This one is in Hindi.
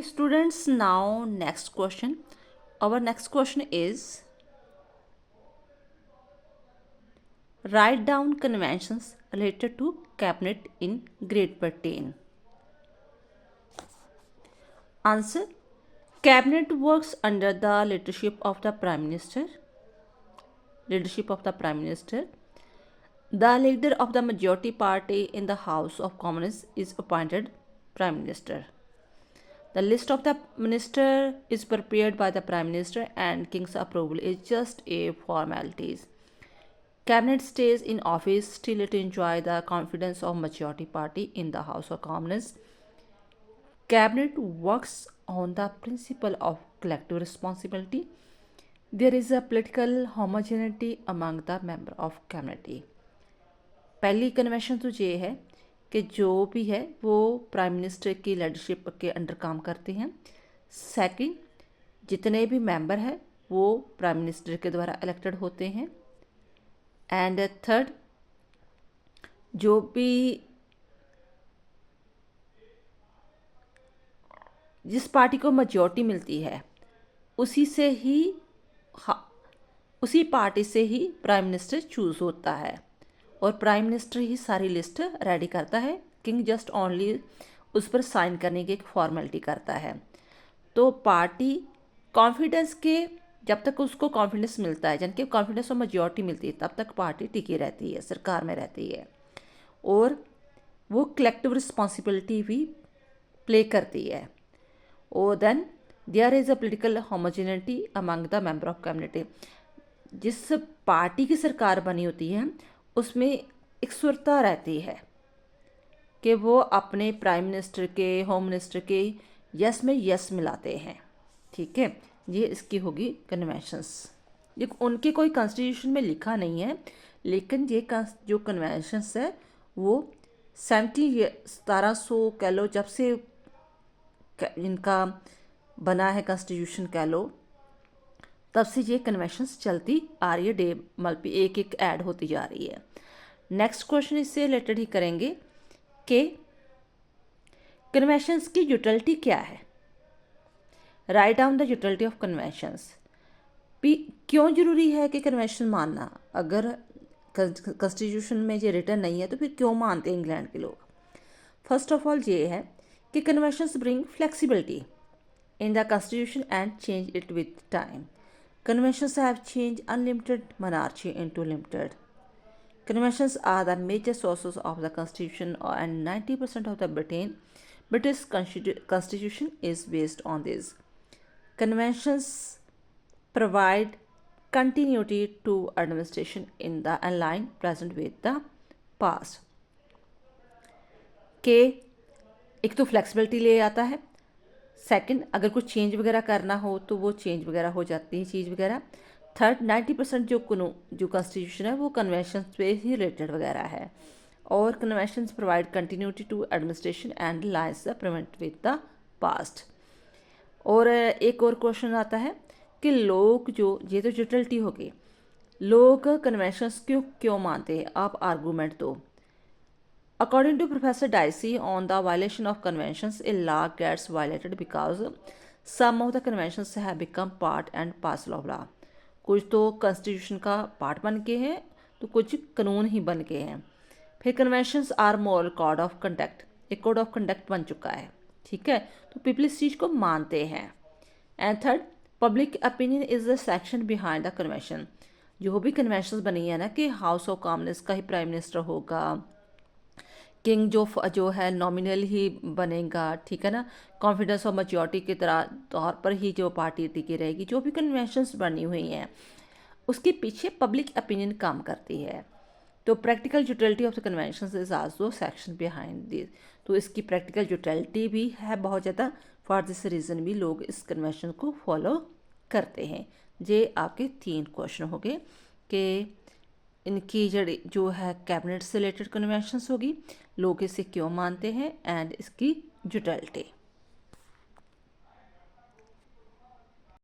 Students, now next question. Our next question is write down conventions related to cabinet in grade 10. Answer: cabinet works under the leadership of the prime minister. The leader of the majority party in the House of Commons is appointed prime minister. The list of the minister is prepared by the prime minister and king's approval is just a formality. Cabinet stays in office still to enjoy the confidence of majority party in the House of Commons. Cabinet works on the principle of collective responsibility. There is a political homogeneity among the member of cabinet. पहली कन्वेंशन तो ये है कि जो भी है वो प्राइम मिनिस्टर की लीडरशिप के अंडर काम करते हैं। सेकंड, जितने भी मेंबर हैं वो प्राइम मिनिस्टर के द्वारा इलेक्टेड होते हैं। एंड थर्ड, जो भी जिस पार्टी को मेजॉरिटी मिलती है उसी पार्टी से ही प्राइम मिनिस्टर चूज़ होता है और प्राइम मिनिस्टर ही सारी लिस्ट रेडी करता है। किंग जस्ट ओनली उस पर साइन करने की एक फॉर्मेलिटी करता है। तो पार्टी कॉन्फिडेंस के जब तक उसको कॉन्फिडेंस मिलता है, यानी कि कॉन्फिडेंस और मेजॉरिटी मिलती है, तब तक पार्टी टिकी रहती है, सरकार में रहती है और वो कलेक्टिव रिस्पॉन्सिबिलिटी भी प्ले करती है। और then there is a political homogeneity among the member of cabinet. जिस पार्टी की सरकार बनी होती है उसमें एक सुरता रहती है कि वो अपने प्राइम मिनिस्टर के, होम मिनिस्टर के यस में यस मिलाते हैं। ठीक है, ये इसकी होगी कन्वेंशंस। ये उनके कोई कॉन्स्टिट्यूशन में लिखा नहीं है, लेकिन ये जो कन्वेंशंस है वो 1700 कह लो, जब से इनका बना है कॉन्स्टिट्यूशन कह लो, तब से ये कन्वेंशंस चलती आ रही है। डे मल्टी एक ऐड होती जा रही है। नेक्स्ट क्वेश्चन इससे रिलेटेड ही करेंगे कि कन्वेंशंस की यूटिलिटी क्या है। Write down the utility of conventions. क्यों ज़रूरी है कि कन्वेंशन मानना? अगर कॉन्स्टिट्यूशन में ये रिटर्न नहीं है तो फिर क्यों मानते हैं इंग्लैंड के लोग? फर्स्ट ऑफ ऑल ये है कि conventions bring flexibility in the constitution and change it with time. Conventions have changed unlimited monarchy into limited. Conventions are the major sources of the constitution and 90% of the British constitution is based on these. Conventions provide continuity to administration in the line present with the past. के एक तो फ्लेक्सिबिलिटी ले आता है। सेकंड, अगर कुछ चेंज वगैरह करना हो तो वो चेंज वगैरह हो जाती है, चीज़ वगैरह। थर्ड, 90% जो कॉन्स्टिट्यूशन है वो कन्वेंशन पे ही रिलेटेड वगैरह है। और conventions provide continuity to administration and lines the prevent with the past. और एक और क्वेश्चन आता है कि लोग जो, ये तो यूटिलिटी होगी, लोग कन्वेंशंस क्यों मानते हैं? आप आर्गूमेंट दो। According to Professor Dicey, on the violation of conventions, a law gets violated because some of the conventions have become part and parcel of law. कुछ तो कॉन्स्टिट्यूशन का पार्ट बन के हैं तो कुछ कानून ही बन के हैं। फिर conventions are moral code of conduct, एक कोड ऑफ कंडक्ट बन चुका है। ठीक है, तो पीपल इस चीज़ को मानते हैं। And third, public opinion is the section behind the convention. जो भी कन्वेंशन बनी है ना कि हाउस ऑफ कॉमन्स का ही प्राइम मिनिस्टर होगा, किंग जो है नॉमिनल ही बनेगा। ठीक है ना, कॉन्फिडेंस और मेजॉरिटी के तौर पर ही जो पार्टी टिकी रहेगी। जो भी कन्वेंशंस बनी हुई हैं उसके पीछे पब्लिक ओपिनियन काम करती है। तो practical utility of the conventions is also section behind this. तो इसकी प्रैक्टिकल यूटिलिटी भी है बहुत ज़्यादा। फॉर दिस रीज़न भी लोग इस कन्वेंशन को फॉलो करते हैं। ये आपके 3 क्वेश्चन हो गए कि इनकी जो है कैबिनेट से रिलेटेड कन्वेंशंस होगी, लोग इसे क्यों मानते हैं, एंड इसकी यूटिलिटी।